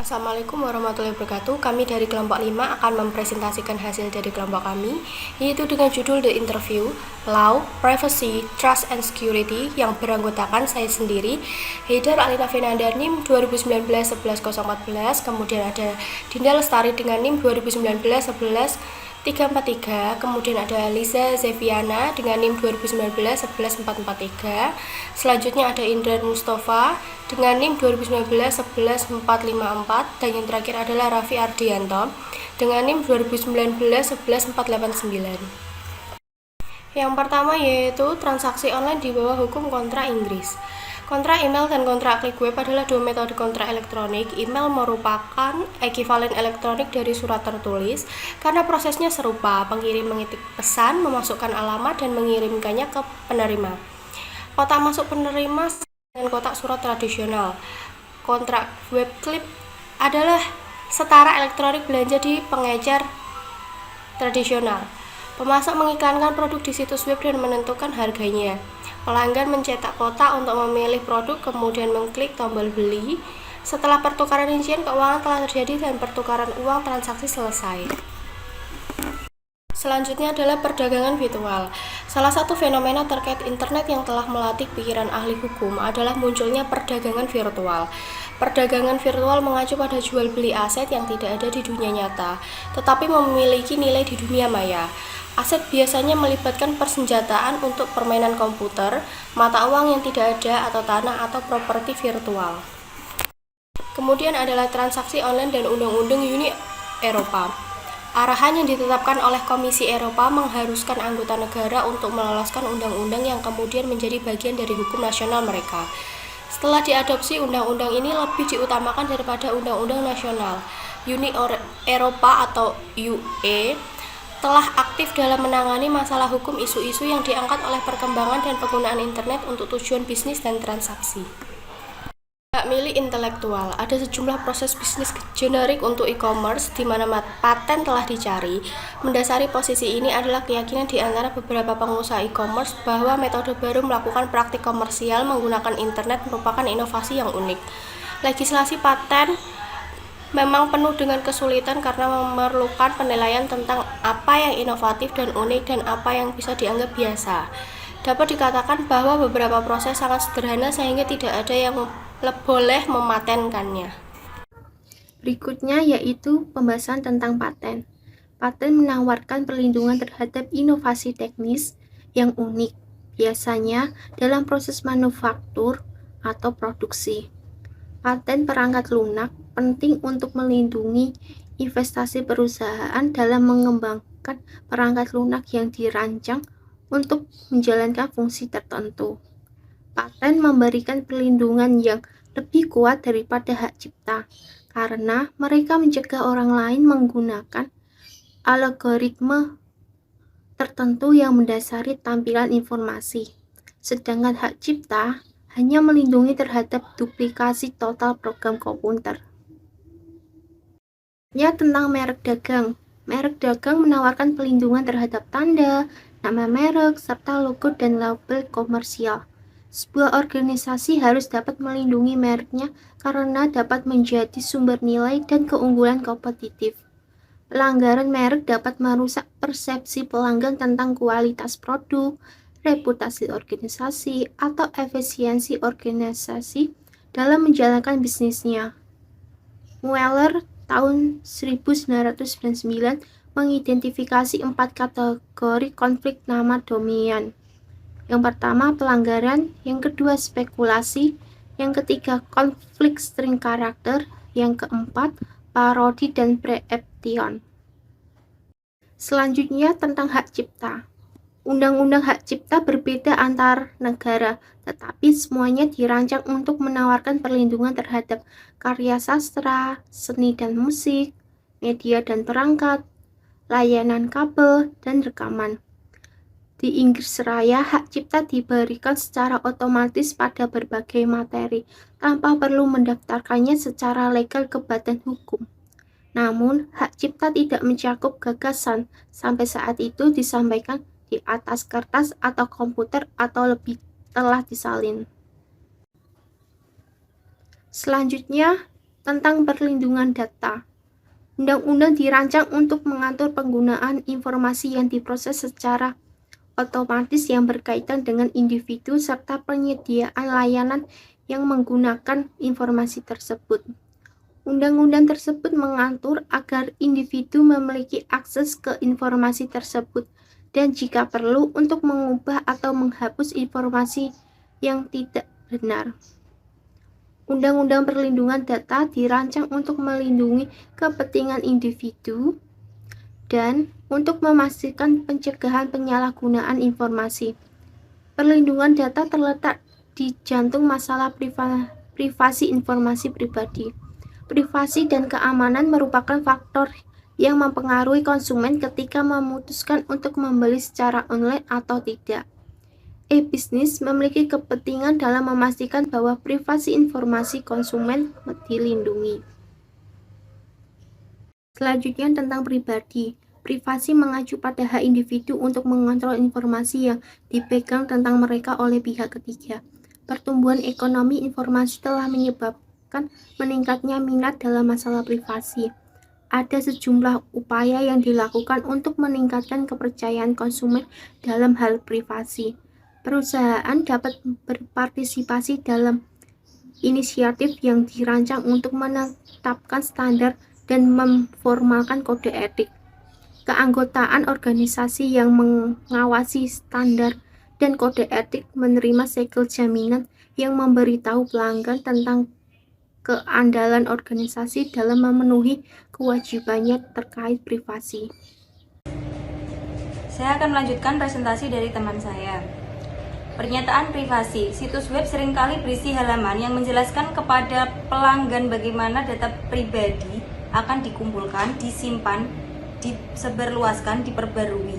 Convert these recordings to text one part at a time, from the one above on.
Assalamualaikum warahmatullahi wabarakatuh. Kami dari kelompok 5 akan mempresentasikan hasil dari kelompok kami, yaitu dengan judul The Interview, Law, Privacy, Trust and Security yang beranggotakan saya sendiri, Haidar Alina Fenandar NIM 2019-11-014, kemudian ada Dinda Lestari dengan NIM 2019-11-343, kemudian ada Liza Zeviana dengan NIM 2019-11-443, selanjutnya ada Indra Mustafa dengan NIM 2019-11-454, dan yang terakhir adalah Raffi Ardianto dengan NIM 2019-11-489. Yang pertama yaitu transaksi online di bawah hukum kontrak Inggris. Kontrak email dan kontrak klik web adalah dua metode kontrak elektronik. Email merupakan ekivalen elektronik dari surat tertulis karena prosesnya serupa, pengirim mengetik pesan, memasukkan alamat, dan mengirimkannya ke penerima. Kotak masuk penerima dengan kotak surat tradisional. Kontrak web klip adalah setara elektronik belanja di pengecer tradisional. Pemasok mengiklankan produk di situs web dan menentukan harganya. Pelanggan mencetak kotak untuk memilih produk, kemudian mengklik tombol beli. Setelah pertukaran rincian keuangan telah terjadi dan pertukaran uang transaksi selesai. Selanjutnya adalah perdagangan virtual. Salah satu fenomena terkait internet yang telah melatih pikiran ahli hukum adalah munculnya perdagangan virtual. Perdagangan virtual mengacu pada jual beli aset yang tidak ada di dunia nyata, tetapi memiliki nilai di dunia maya. Aset biasanya melibatkan persenjataan untuk permainan komputer, mata uang yang tidak ada, atau tanah atau properti virtual. Kemudian adalah transaksi online dan Undang-Undang Uni Eropa. Arahan yang ditetapkan oleh Komisi Eropa mengharuskan anggota negara untuk meloloskan undang-undang yang kemudian menjadi bagian dari hukum nasional mereka. Setelah diadopsi, undang-undang ini lebih diutamakan daripada undang-undang nasional. Uni Eropa atau UE telah aktif dalam menangani masalah hukum isu-isu yang diangkat oleh perkembangan dan penggunaan internet untuk tujuan bisnis dan transaksi. Hak milik intelektual. Ada sejumlah proses bisnis generik untuk e-commerce di mana paten telah dicari. Mendasari posisi ini adalah keyakinan di antara beberapa pengusaha e-commerce bahwa metode baru melakukan praktik komersial menggunakan internet merupakan inovasi yang unik. Legislasi paten memang penuh dengan kesulitan karena memerlukan penilaian tentang apa yang inovatif dan unik dan apa yang bisa dianggap biasa. Dapat dikatakan bahwa beberapa proses sangat sederhana sehingga tidak ada yang boleh mematenkannya. Berikutnya yaitu pembahasan tentang paten. Paten menawarkan perlindungan terhadap inovasi teknis yang unik, biasanya dalam proses manufaktur atau produksi. Paten perangkat lunak penting untuk melindungi investasi perusahaan dalam mengembangkan perangkat lunak yang dirancang untuk menjalankan fungsi tertentu. Paten memberikan perlindungan yang lebih kuat daripada hak cipta, karena mereka mencegah orang lain menggunakan algoritma tertentu yang mendasari tampilan informasi. Sedangkan hak cipta hanya melindungi terhadap duplikasi total program komputer. Tentang merek dagang. Merek dagang menawarkan perlindungan terhadap tanda, nama merek, serta logo dan label komersial. Sebuah organisasi harus dapat melindungi mereknya karena dapat menjadi sumber nilai dan keunggulan kompetitif. Pelanggaran merek dapat merusak persepsi pelanggan tentang kualitas produk, reputasi organisasi, atau efisiensi organisasi dalam menjalankan bisnisnya. Mueller tahun 1999 mengidentifikasi 4 kategori konflik nama domain. Yang pertama pelanggaran, yang kedua spekulasi, yang ketiga konflik string karakter, yang keempat parodi dan preemption. Selanjutnya tentang hak cipta. Undang-undang hak cipta berbeda antar negara, tetapi semuanya dirancang untuk menawarkan perlindungan terhadap karya sastra, seni dan musik, media dan perangkat, layanan kabel, dan rekaman. Di Inggris Raya, hak cipta diberikan secara otomatis pada berbagai materi, tanpa perlu mendaftarkannya secara legal ke badan hukum. Namun, hak cipta tidak mencakup gagasan, sampai saat itu disampaikan di atas kertas atau komputer atau lebih telah disalin. Selanjutnya, tentang perlindungan data. Undang-undang dirancang untuk mengatur penggunaan informasi yang diproses secara otomatis yang berkaitan dengan individu serta penyediaan layanan yang menggunakan informasi tersebut. Undang-undang tersebut mengatur agar individu memiliki akses ke informasi tersebut dan jika perlu untuk mengubah atau menghapus informasi yang tidak benar. Undang-undang perlindungan data dirancang untuk melindungi kepentingan individu dan untuk memastikan pencegahan penyalahgunaan informasi. Perlindungan data terletak di jantung masalah privasi informasi pribadi. Privasi dan keamanan merupakan faktor yang mempengaruhi konsumen ketika memutuskan untuk membeli secara online atau tidak. E-bisnis memiliki kepentingan dalam memastikan bahwa privasi informasi konsumen dilindungi. Selanjutnya tentang pribadi. Privasi mengacu pada hak individu untuk mengontrol informasi yang dipegang tentang mereka oleh pihak ketiga. Pertumbuhan ekonomi informasi telah menyebabkan meningkatnya minat dalam masalah privasi. Ada sejumlah upaya yang dilakukan untuk meningkatkan kepercayaan konsumen dalam hal privasi. Perusahaan dapat berpartisipasi dalam inisiatif yang dirancang untuk menetapkan standar dan memformalkan kode etik. Keanggotaan organisasi yang mengawasi standar dan kode etik menerima segel jaminan yang memberitahu pelanggan tentang keandalan organisasi dalam memenuhi kewajibannya terkait privasi. Saya akan melanjutkan presentasi dari teman saya. Pernyataan privasi. Situs web seringkali berisi halaman yang menjelaskan kepada pelanggan bagaimana data pribadi akan dikumpulkan, disimpan, disebarluaskan, diperbarui.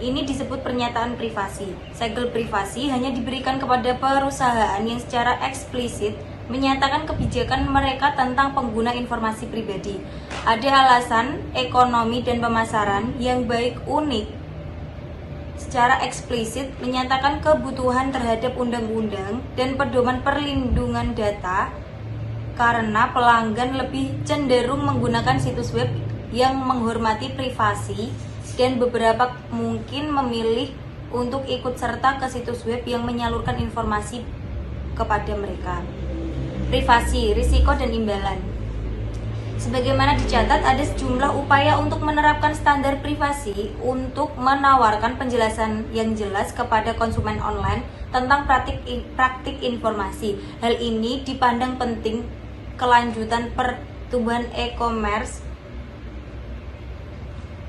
Ini disebut pernyataan privasi. Segel privasi hanya diberikan kepada perusahaan yang secara eksplisit menyatakan kebijakan mereka tentang pengguna informasi pribadi. Ada alasan ekonomi dan pemasaran yang baik unik secara eksplisit menyatakan kebutuhan terhadap undang-undang dan pedoman perlindungan data karena pelanggan lebih cenderung menggunakan situs web yang menghormati privasi dan beberapa mungkin memilih untuk ikut serta ke situs web yang menyalurkan informasi kepada mereka. Privasi, risiko dan imbalan. Sebagaimana dicatat, ada sejumlah upaya untuk menerapkan standar privasi untuk menawarkan penjelasan yang jelas kepada konsumen online tentang praktik informasi. Hal ini dipandang penting kelanjutan pertumbuhan e-commerce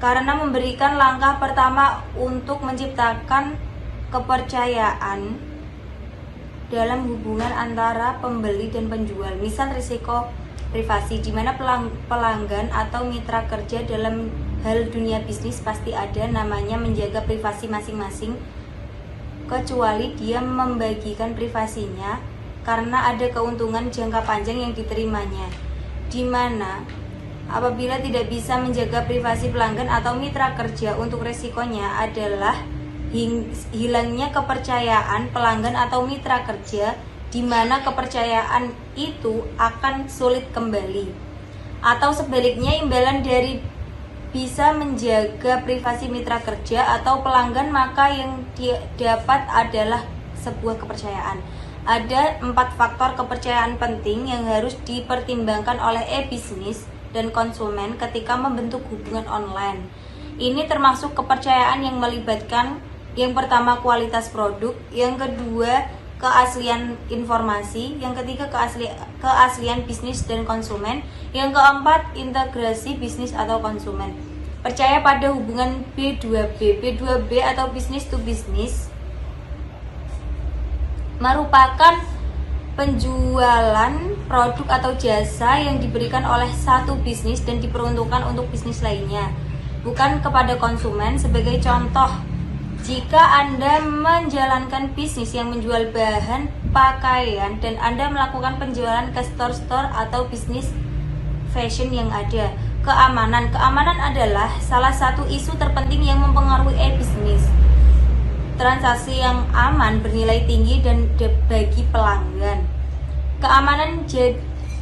karena memberikan langkah pertama untuk menciptakan kepercayaan dalam hubungan antara pembeli dan penjual. Misal risiko privasi, di mana pelanggan atau mitra kerja dalam hal dunia bisnis pasti ada namanya menjaga privasi masing-masing, kecuali dia membagikan privasinya karena ada keuntungan jangka panjang yang diterimanya, di mana apabila tidak bisa menjaga privasi pelanggan atau mitra kerja, untuk resikonya adalah hilangnya kepercayaan pelanggan atau mitra kerja, di mana kepercayaan itu akan sulit kembali. Atau sebaliknya, imbalan dari bisa menjaga privasi mitra kerja atau pelanggan, maka yang dapat adalah sebuah kepercayaan. Ada 4 faktor kepercayaan penting yang harus dipertimbangkan oleh e-bisnis dan konsumen ketika membentuk hubungan online. Ini termasuk kepercayaan yang melibatkan yang pertama kualitas produk, yang kedua keaslian informasi, yang ketiga keaslian bisnis dan konsumen, yang keempat integrasi bisnis atau konsumen. Percaya pada hubungan B2B. B2B atau business to business merupakan penjualan produk atau jasa yang diberikan oleh satu bisnis dan diperuntukkan untuk bisnis lainnya, bukan kepada konsumen. Sebagai contoh, jika Anda menjalankan bisnis yang menjual bahan pakaian dan Anda melakukan penjualan ke store-store atau bisnis fashion yang ada. Keamanan adalah salah satu isu terpenting yang mempengaruhi e-bisnis. Transaksi yang aman bernilai tinggi dan bagi pelanggan. Keamanan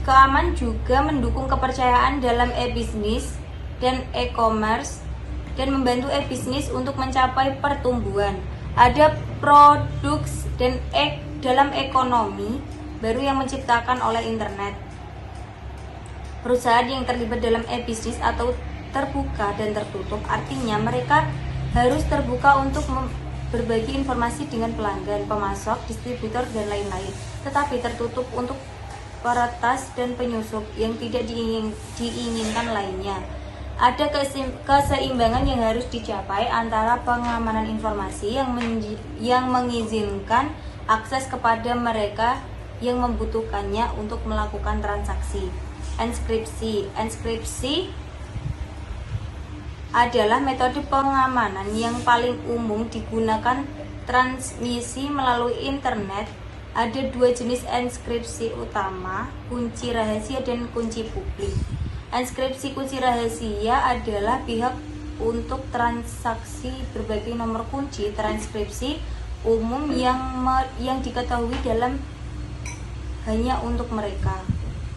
Keamanan juga mendukung kepercayaan dalam e-bisnis dan e-commerce dan membantu e-bisnis untuk mencapai pertumbuhan. Ada produk dan dalam ekonomi baru yang menciptakan oleh internet. Perusahaan yang terlibat dalam e-bisnis atau terbuka dan tertutup artinya mereka harus terbuka untuk berbagi informasi dengan pelanggan, pemasok, distributor, dan lain-lain, tetapi tertutup untuk peretas dan penyusup yang tidak diinginkan lainnya. Ada keseimbangan yang harus dicapai antara pengamanan informasi yang mengizinkan akses kepada mereka yang membutuhkannya untuk melakukan transaksi. Enkripsi adalah metode pengamanan yang paling umum digunakan transmisi melalui internet. Ada dua jenis enkripsi utama, kunci rahasia dan kunci publik. Enkripsi kunci rahasia adalah pihak untuk transaksi berbagai nomor kunci transkripsi umum yang diketahui dalam hanya untuk mereka.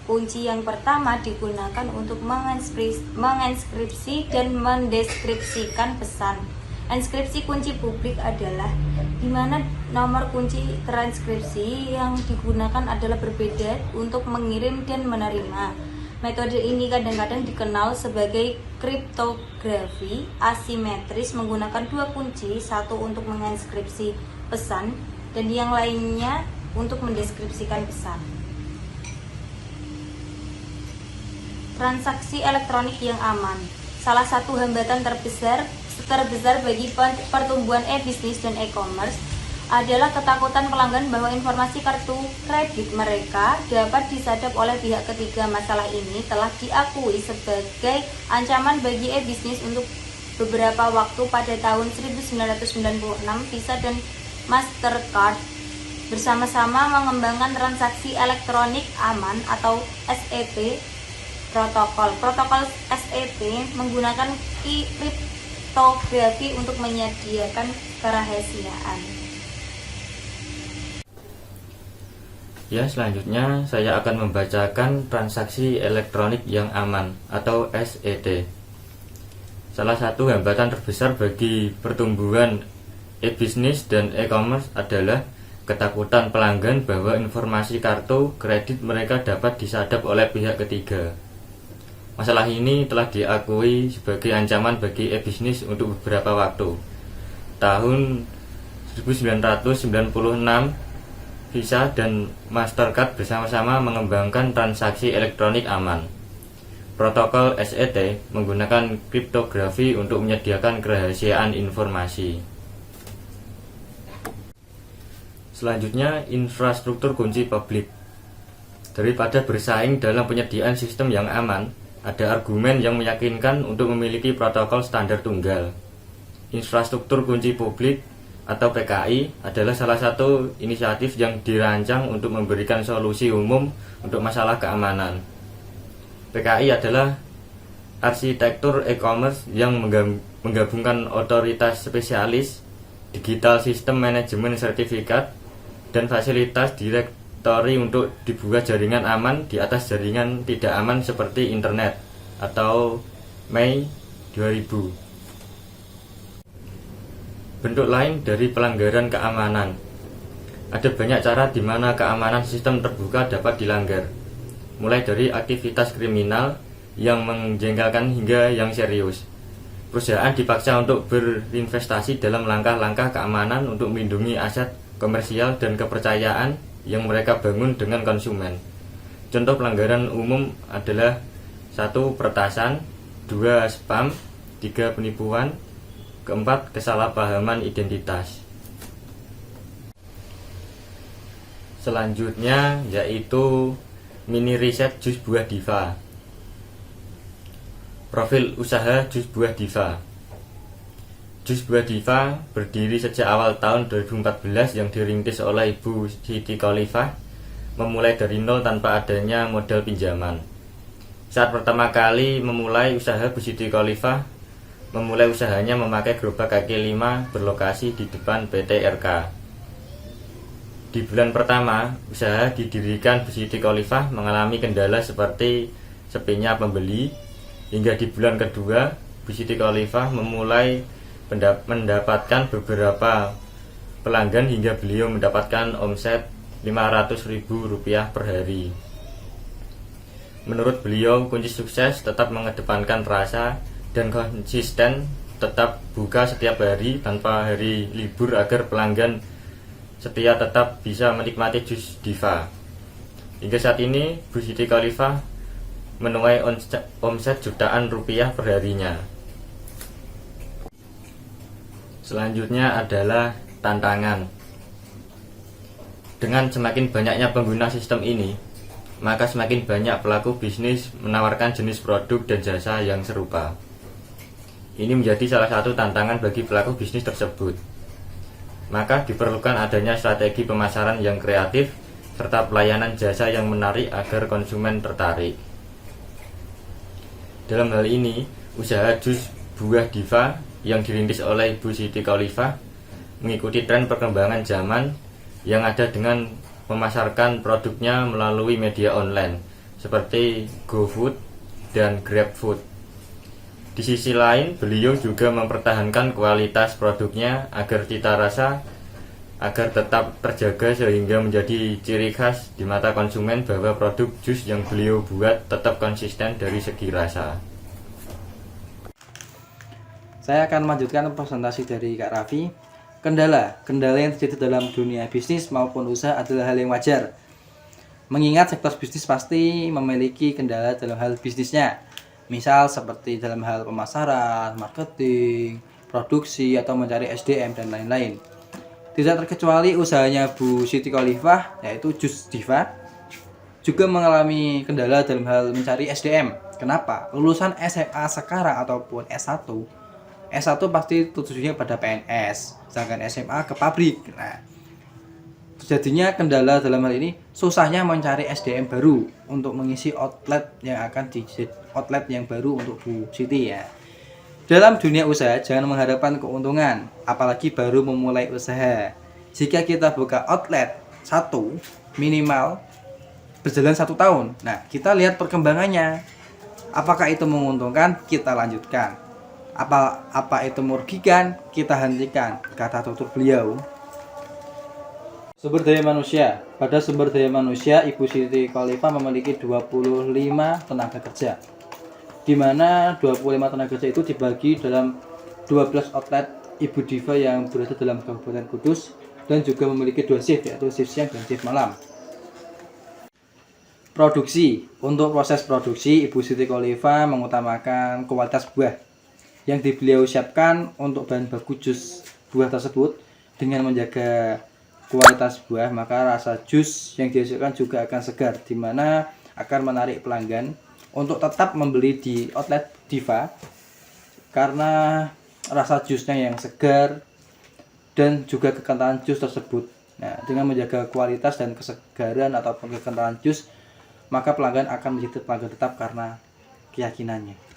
Kunci yang pertama digunakan untuk menginskripsi dan mendeskripsikan pesan. Enkripsi kunci publik adalah di mana nomor kunci transkripsi yang digunakan adalah berbeda untuk mengirim dan menerima. Metode ini kadang-kadang dikenal sebagai kriptografi asimetris, menggunakan dua kunci, satu untuk menginskripsi pesan dan yang lainnya untuk mendeskripsikan pesan. Transaksi elektronik yang aman. Salah satu hambatan terbesar bagi pertumbuhan e-bisnis dan e-commerce adalah ketakutan pelanggan bahwa informasi kartu kredit mereka dapat disadap oleh pihak ketiga. Masalah ini telah diakui sebagai ancaman bagi e-bisnis untuk beberapa waktu. Pada tahun 1996, Visa dan Mastercard bersama-sama mengembangkan transaksi elektronik aman atau SET protokol. Protokol SET menggunakan kriptografi untuk menyediakan kerahasiaan. Ya, selanjutnya saya akan membacakan transaksi elektronik yang aman atau SET. Salah satu hambatan terbesar bagi pertumbuhan e-bisnis dan e-commerce adalah ketakutan pelanggan bahwa informasi kartu kredit mereka dapat disadap oleh pihak ketiga. Masalah ini telah diakui sebagai ancaman bagi e-bisnis untuk beberapa waktu. Tahun 1996, Visa dan Mastercard bersama-sama mengembangkan transaksi elektronik aman. Protokol SET menggunakan kriptografi untuk menyediakan kerahasiaan informasi. Selanjutnya, infrastruktur kunci publik. Daripada bersaing dalam penyediaan sistem yang aman, ada argumen yang meyakinkan untuk memiliki protokol standar tunggal. Infrastruktur kunci publik atau PKI adalah salah satu inisiatif yang dirancang untuk memberikan solusi umum untuk masalah keamanan. PKI adalah arsitektur e-commerce yang menggabungkan otoritas spesialis, digital sistem manajemen sertifikat, dan fasilitas direktori untuk dibuat jaringan aman di atas jaringan tidak aman seperti internet atau Mei 2000. Bentuk lain dari pelanggaran keamanan. Ada banyak cara di mana keamanan sistem terbuka dapat dilanggar, mulai dari aktivitas kriminal yang menjengkelkan hingga yang serius. Perusahaan dipaksa untuk berinvestasi dalam langkah-langkah keamanan untuk melindungi aset komersial dan kepercayaan yang mereka bangun dengan konsumen. Contoh pelanggaran umum adalah 1. Peretasan, 2. Spam, 3. Penipuan, 4. Kesalahpahaman identitas. Selanjutnya yaitu mini riset jus buah diva. Profil usaha jus buah diva. Jus buah diva berdiri sejak awal tahun 2014 yang dirintis oleh Ibu Siti Khalifah, memulai dari nol tanpa adanya modal pinjaman. Saat pertama kali memulai usaha, Bu Siti Khalifah memulai usahanya memakai gerobak kaki 5 berlokasi di depan PT RK. Di bulan pertama usaha didirikan Bu Siti Khalifah mengalami kendala seperti sepinya pembeli, hingga di bulan kedua Bu Siti Khalifah memulai mendapatkan beberapa pelanggan hingga beliau mendapatkan omset Rp500.000 per hari. Menurut beliau, kunci sukses tetap mengedepankan rasa dan konsisten, tetap buka setiap hari tanpa hari libur agar pelanggan setia tetap bisa menikmati jus Diva. Hingga saat ini Bu Siti Khalifah menuai omset jutaan rupiah per harinya. Selanjutnya adalah tantangan. Dengan semakin banyaknya pengguna sistem ini, maka semakin banyak pelaku bisnis menawarkan jenis produk dan jasa yang serupa. Ini menjadi salah satu tantangan bagi pelaku bisnis tersebut. Maka diperlukan adanya strategi pemasaran yang kreatif serta pelayanan jasa yang menarik agar konsumen tertarik. Dalam hal ini, usaha jus buah Diva yang dirintis oleh Bu Siti Khalifah mengikuti tren perkembangan zaman yang ada dengan memasarkan produknya melalui media online seperti GoFood dan GrabFood. Di sisi lain, beliau juga mempertahankan kualitas produknya agar cita rasa agar tetap terjaga sehingga menjadi ciri khas di mata konsumen bahwa produk jus yang beliau buat tetap konsisten dari segi rasa. Saya akan melanjutkan presentasi dari Kak Raffi. Kendala yang terjadi dalam dunia bisnis maupun usaha adalah hal yang wajar. Mengingat sektor bisnis pasti memiliki kendala dalam hal bisnisnya. Misal seperti dalam hal pemasaran, marketing, produksi, atau mencari SDM dan lain-lain. Tidak terkecuali usahanya Bu Siti Khalifah, yaitu Jus Diva, juga mengalami kendala dalam hal mencari SDM. Kenapa? Lulusan SMA sekarang ataupun S1 pasti tujuannya pada PNS, sedangkan SMA ke pabrik. Nah, terjadinya kendala dalam hal ini, susahnya mencari SDM baru untuk mengisi outlet yang baru untuk Bu Siti ya. Dalam dunia usaha jangan mengharapkan keuntungan, apalagi baru memulai usaha. Jika kita buka outlet satu, minimal berjalan 1 tahun. Nah, kita lihat perkembangannya. Apakah itu menguntungkan? Kita lanjutkan. Apa itu merugikan? Kita hentikan, kata tutur beliau. Sumber daya manusia. Pada sumber daya manusia, Ibu Siti Khalifah memiliki 25 tenaga kerja, di mana 25 tenaga kerja itu dibagi dalam 12 outlet Ibu Diva yang berada dalam Kabupaten Kudus, dan juga memiliki 2 shift, yaitu shift siang dan shift malam. Produksi. Untuk proses produksi, Ibu Siti Khalifah mengutamakan kualitas buah yang beliau siapkan untuk bahan baku jus buah tersebut. Dengan menjaga kualitas buah, maka rasa jus yang dihasilkan juga akan segar, di mana akan menarik pelanggan untuk tetap membeli di outlet Diva karena rasa jusnya yang segar dan juga kekentalan jus tersebut. Nah, dengan menjaga kualitas dan kesegaran ataupun kekentalan jus, maka pelanggan akan menjadi pelanggan tetap karena keyakinannya.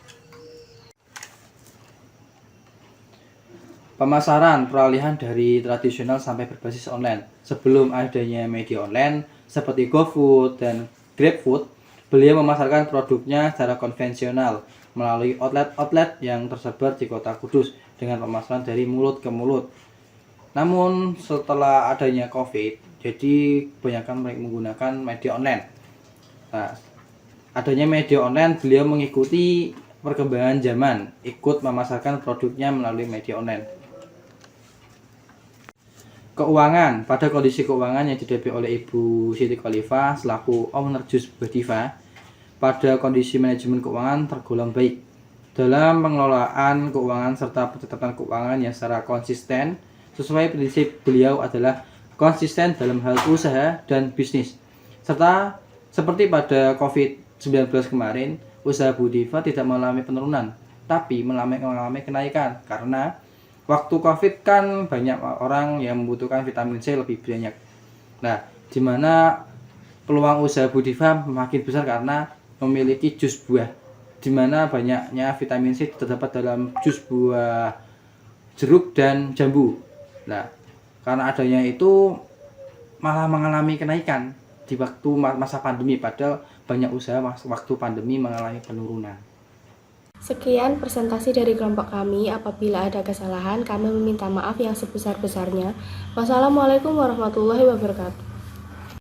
Pemasaran, peralihan dari tradisional sampai berbasis online. Sebelum adanya media online seperti GoFood dan GrabFood, beliau memasarkan produknya secara konvensional melalui outlet-outlet yang tersebar di kota Kudus dengan pemasaran dari mulut ke mulut. Namun setelah adanya COVID, jadi kebanyakan menggunakan media online. Nah, adanya media online, beliau mengikuti perkembangan zaman, ikut memasarkan produknya melalui media online. Keuangan. Pada kondisi keuangan yang dihadapi oleh Ibu Siti Khalifah selaku owner Jus Buah Diva, pada kondisi manajemen keuangan tergolong baik. Dalam pengelolaan keuangan serta pencatatan keuangan yang secara konsisten, sesuai prinsip beliau adalah konsisten dalam hal usaha dan bisnis. Serta seperti pada COVID-19 kemarin, usaha Bu Diva tidak mengalami penurunan, tapi mengalami kenaikan karena waktu COVID kan banyak orang yang membutuhkan vitamin C lebih banyak. Nah, di mana peluang usaha Bu Diva makin besar karena memiliki jus buah, di mana banyaknya vitamin C terdapat dalam jus buah jeruk dan jambu. Nah, karena adanya itu malah mengalami kenaikan di waktu masa pandemi, padahal banyak usaha waktu pandemi mengalami penurunan. Sekian presentasi dari kelompok kami. Apabila ada kesalahan, kami meminta maaf yang sebesar-besarnya. Wassalamualaikum warahmatullahi wabarakatuh.